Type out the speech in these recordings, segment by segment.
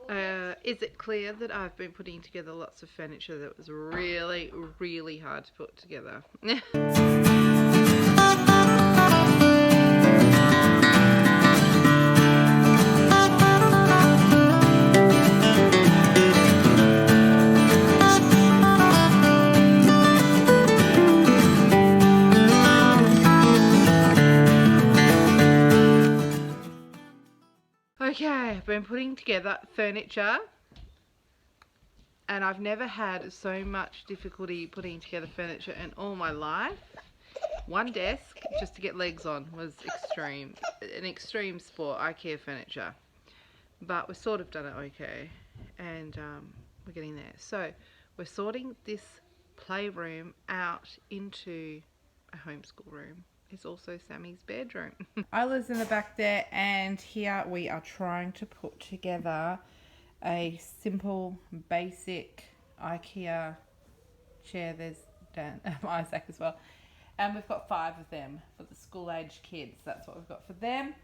Is it clear that I've been putting together lots of furniture that was really, really hard to put together? Okay, I've been putting together furniture and I've never had so much difficulty putting together furniture in all my life. One desk just to get legs on was an extreme sport, IKEA furniture. But we've sort of done it okay, and we're getting there. So we're sorting this playroom out into a homeschool room. It's also Sammy's bedroom. Isla's in the back there, and here we are trying to put together a simple, basic IKEA chair. There's Dan, Isaac as well. And we've got 5 of them for the school-age kids. That's what we've got for them.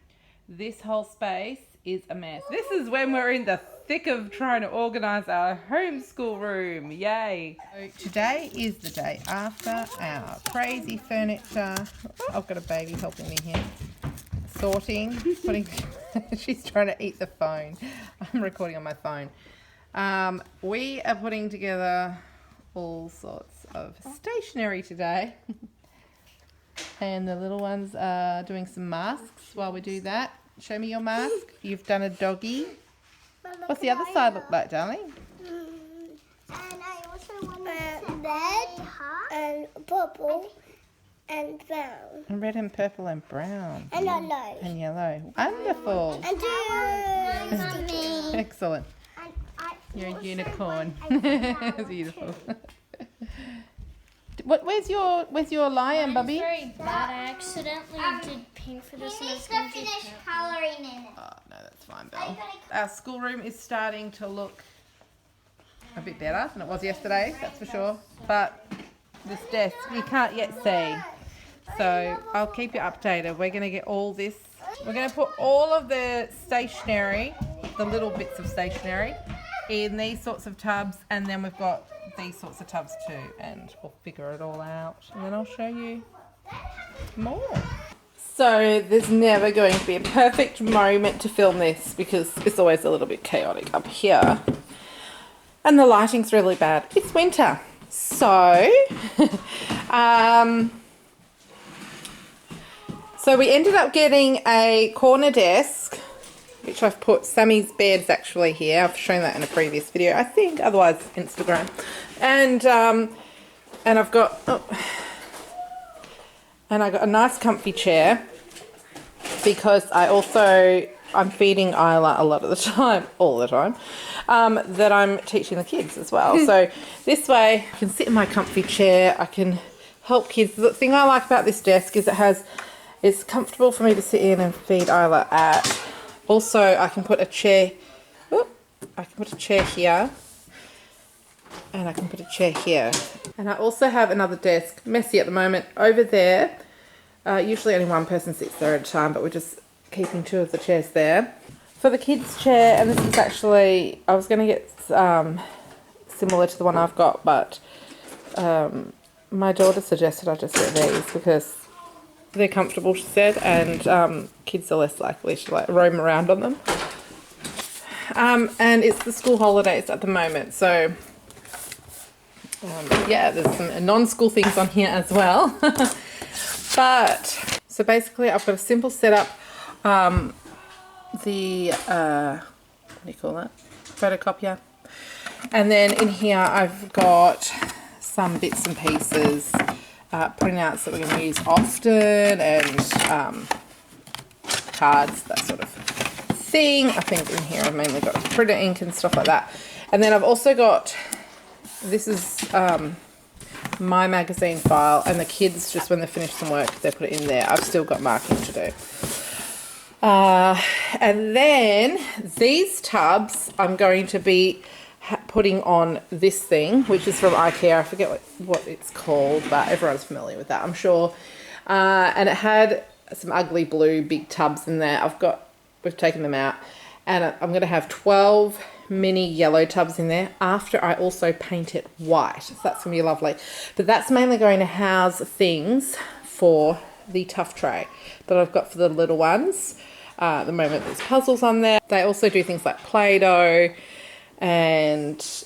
This whole space is a mess. This is when we're in the thick of trying to organise our homeschool room. Yay! So today is the day after our crazy furniture. Oh, I've got a baby helping me here. Sorting, putting. She's trying to eat the phone. I'm recording on my phone. We are putting together all sorts of stationery today. And the little ones are doing some masks while we do that. Show me your mask. You've done a doggy. What's the other side look like, darling? And I also want red and purple and brown. And red and purple and brown. And yellow. And yellow. Wonderful. And Excellent. You're a unicorn. Beautiful. Where's your lion, Bubby? Very bad. I accidentally did paint for this. Please go finish coloring in it. Oh, no, that's fine, Belle. Our schoolroom is starting to look a bit better than it was yesterday, that's for sure. But this desk, you can't yet see. So I'll keep you updated. We're going to get all this. We're going to put all of the stationery, the little bits of stationery, in these sorts of tubs. And then we've got these sorts of tubs too, and we'll figure it all out, and then I'll show you more. So there's never going to be a perfect moment to film this because it's always a little bit chaotic up here, and the lighting's really bad. It's winter, so so we ended up getting a corner desk, which I've put. Sammy's bed's actually here. I've shown that in a previous video, I think, otherwise Instagram. And I've got I got a nice comfy chair because I'm feeding Isla a lot of the time, all the time, that I'm teaching the kids as well. So this way I can sit in my comfy chair, I can help kids. The thing I like about this desk is it's comfortable for me to sit in and feed Isla at. Also, I can put a chair. I can put a chair here, and I can put a chair here. And I also have another desk, messy at the moment, over there. Usually only one person sits there at a time, but we're just keeping 2 of the chairs there. For the kids' chair, and this is actually, I was going to get similar to the one I've got, but my daughter suggested I just get these because they're comfortable, she said, and kids are less likely to roam around on them. And it's the school holidays at the moment, so yeah, there's some non-school things on here as well. But so basically, I've got a simple setup. What do you call that? Photocopier. And then in here, I've got some bits and pieces. Printouts that we're going to use often, and cards, that sort of thing. I think in here I've mainly got printer ink and stuff like that. And then I've also got, this is my magazine file, and the kids, just when they finish some work, they put it in there. I've still got marking to do. And then these tubs I'm going to be putting on this thing, which is from IKEA. I forget what it's called, but everyone's familiar with that, I'm sure. And it had some ugly blue big tubs in there. We've taken them out, and I'm going to have 12 mini yellow tubs in there after I also paint it white. So that's going to be lovely. But that's mainly going to house things for the tough tray that I've got for the little ones. At the moment there's puzzles on there. They also do things like Play-Doh and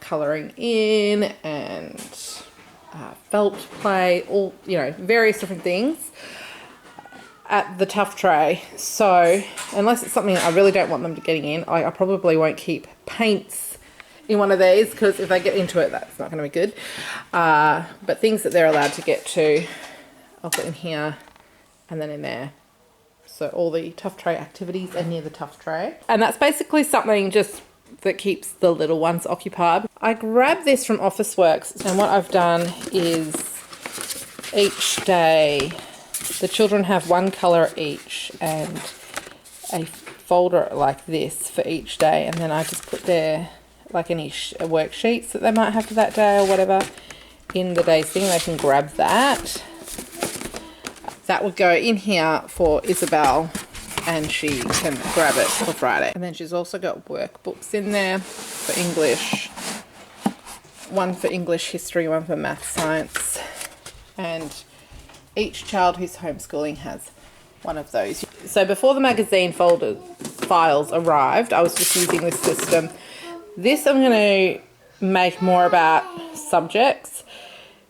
colouring in and felt play, all, you know, various different things at the tough tray. So unless it's something I really don't want them getting in, I probably won't keep paints in one of these, because if they get into it, that's not going to be good. But things that they're allowed to get to, I'll put in here and then in there. So all the tough tray activities are near the tough tray. And that's basically something just that keeps the little ones occupied. I grabbed this from Officeworks, and what I've done is each day the children have one colour each and a folder like this for each day, and then I just put their, like any worksheets that they might have for that day or whatever in the day's thing. They can grab that. That would go in here for Isabel, and she can grab it for Friday. And then she's also got workbooks in there for English. One for English history, one for math science. And each child who's homeschooling has one of those. So before the magazine folder files arrived, I was just using this system. This I'm going to make more about subjects.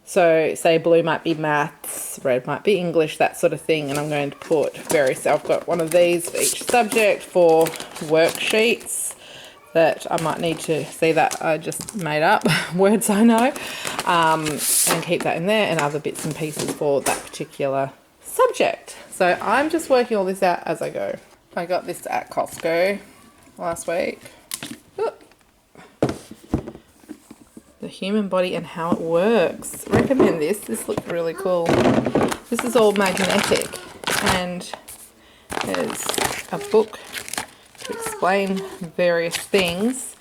So say blue might be maths, red might be English, that sort of thing. And I'm going to put various, I've got one of these for each subject for worksheets that I might need to see that I just made up, words I know, and keep that in there, and other bits and pieces for that particular subject. So I'm just working all this out as I go. I got this at Costco last week. Oop. The human body and how it works. Recommend this. This looks really cool. This is all magnetic, and there's a book to explain various things.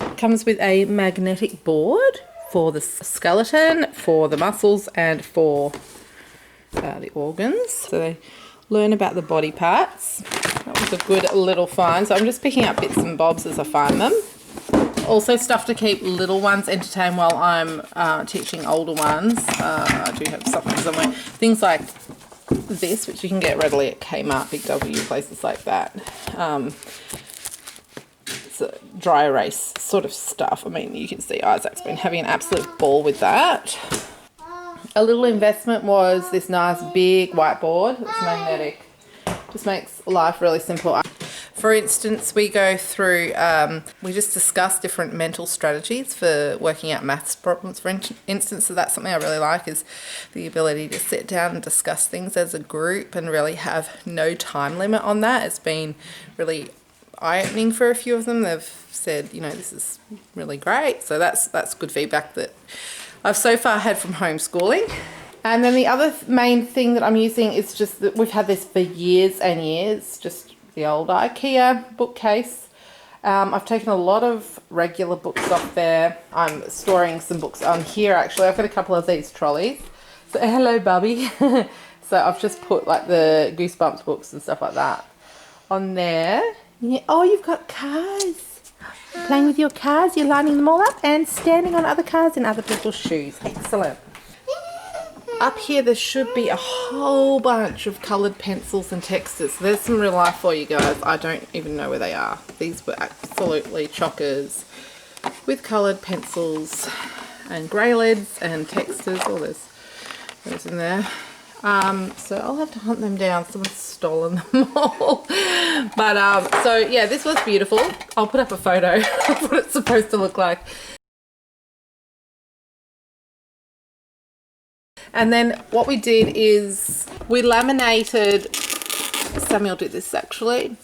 It comes with a magnetic board for the skeleton, for the muscles, and for the organs. So they learn about the body parts. That was a good little find. So I'm just picking up bits and bobs as I find them. Also stuff to keep little ones entertained while I'm teaching older ones. I do have something somewhere. Things like this, which you can get readily at Kmart, Big W, places like that. It's a dry erase sort of stuff. I mean, you can see Isaac's been having an absolute ball with that. A little investment was this nice big whiteboard. It's magnetic. Just makes life really simple. For instance, we go through, we just discuss different mental strategies for working out maths problems. For instance, so that's something I really like, is the ability to sit down and discuss things as a group and really have no time limit on that. It's been really eye-opening for a few of them. They've said, you know, this is really great. So that's good feedback that I've so far had from homeschooling. And then the other main thing that I'm using is just that we've had this for years and years, just the old IKEA bookcase. I've taken a lot of regular books off there. I'm storing some books on here actually. I've got a couple of these trolleys. So hello Bubby. So I've just put like the Goosebumps books and stuff like that on there. Yeah. Oh, you've got cars. Playing with your cars, you're lining them all up and standing on other cars in other people's shoes. Excellent. Up here there should be a whole bunch of coloured pencils and textures. So there's some real life for you guys. I don't even know where they are. These were absolutely chockers with coloured pencils and grey leads and textures. All those in there. So I'll have to hunt them down. Someone's stolen them all. But so yeah, this was beautiful. I'll put up a photo of what it's supposed to look like. And then what we did is we laminated, Samuel did this actually,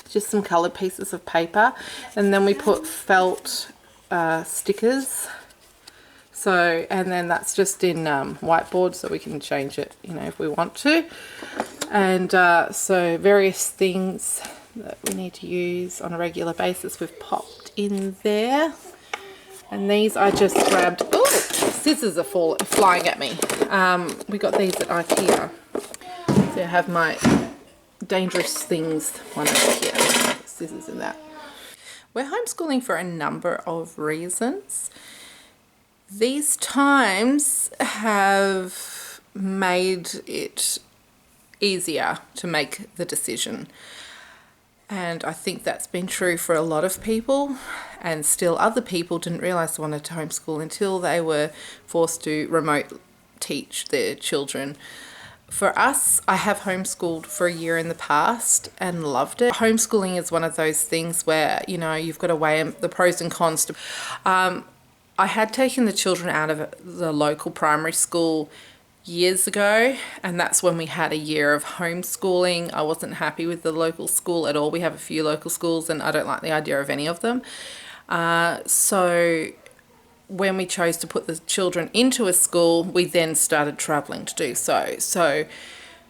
just some coloured pieces of paper, and then we put felt stickers. So, and then that's just in whiteboard, so we can change it, you know, if we want to. And so various things that we need to use on a regular basis we've popped in there. And these I just grabbed. Oh, scissors are flying at me. We got these at IKEA. So I have my dangerous things one over here. Scissors in that. We're homeschooling for a number of reasons. These times have made it easier to make the decision. And I think that's been true for a lot of people, and still other people didn't realise they wanted to homeschool until they were forced to remote teach their children. For us, I have homeschooled for a year in the past and loved it. Homeschooling is one of those things where, you know, you've got to weigh the pros and cons. I had taken the children out of the local primary school years ago, and that's when we had a year of homeschooling. I wasn't happy with the local school at all. We have a few local schools and I don't like the idea of any of them. So when we chose to put the children into a school, we then started travelling to do so. So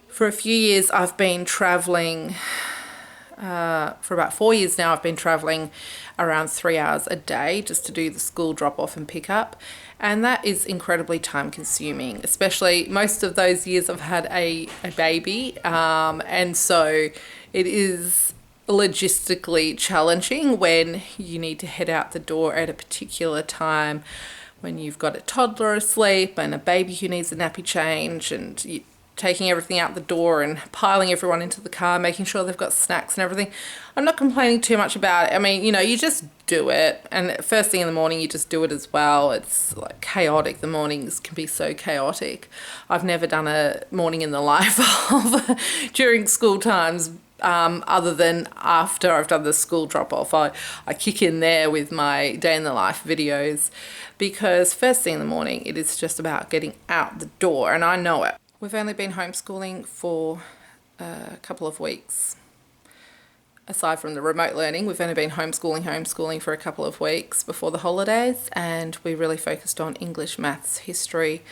for a few years I've been travelling, for about 4 years now I've been travelling around 3 hours a day just to do the school drop off and pick up. And that is incredibly time consuming, especially most of those years I've had a baby. And so it is logistically challenging when you need to head out the door at a particular time, when you've got a toddler asleep and a baby who needs a nappy change, and you taking everything out the door and piling everyone into the car, making sure they've got snacks and everything. I'm not complaining too much about it. I mean, you know, you just do it, and first thing in the morning you just do it as well. It's like chaotic. The mornings can be so chaotic. I've never done a morning in the life of during school times, other than after I've done the school drop off. I kick in there with my day in the life videos, because first thing in the morning it is just about getting out the door, and I know it. We've only been homeschooling for a couple of weeks. Aside from the remote learning, we've only been homeschooling for a couple of weeks before the holidays, and we really focused on English, maths, history,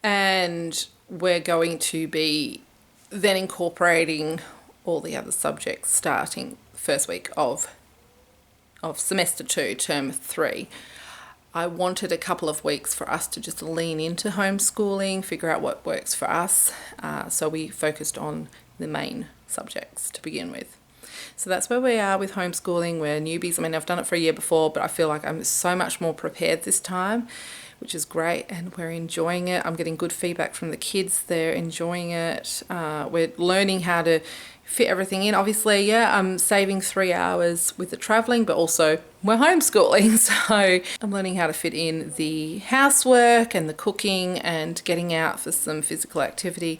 and we're going to be then incorporating all the other subjects starting first week of semester 2, term 3. I wanted a couple of weeks for us to just lean into homeschooling, figure out what works for us. So we focused on the main subjects to begin with. So that's where we are with homeschooling. We're newbies. I mean, I've done it for a year before, but I feel like I'm so much more prepared this time, which is great, and we're enjoying it. I'm getting good feedback from the kids. They're enjoying it. We're learning how to fit everything in. Obviously, yeah, I'm saving 3 hours with the travelling, but also we're homeschooling. So I'm learning how to fit in the housework and the cooking and getting out for some physical activity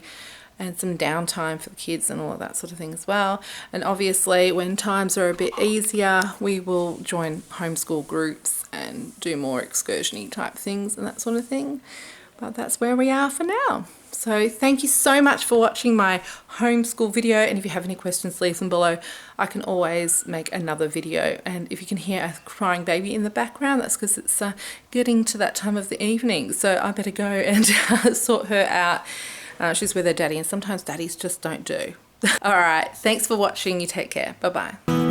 and some downtime for the kids and all of that sort of thing as well. And obviously when times are a bit easier, we will join homeschool groups and do more excursion-y type things and that sort of thing. But that's where we are for now. So thank you so much for watching my homeschool video, and if you have any questions, leave them below. I can always make another video, and if you can hear a crying baby in the background, that's because it's getting to that time of the evening, so I better go and sort her out. She's with her daddy, and sometimes daddies just don't do. Alright, thanks for watching. You take care. Bye bye.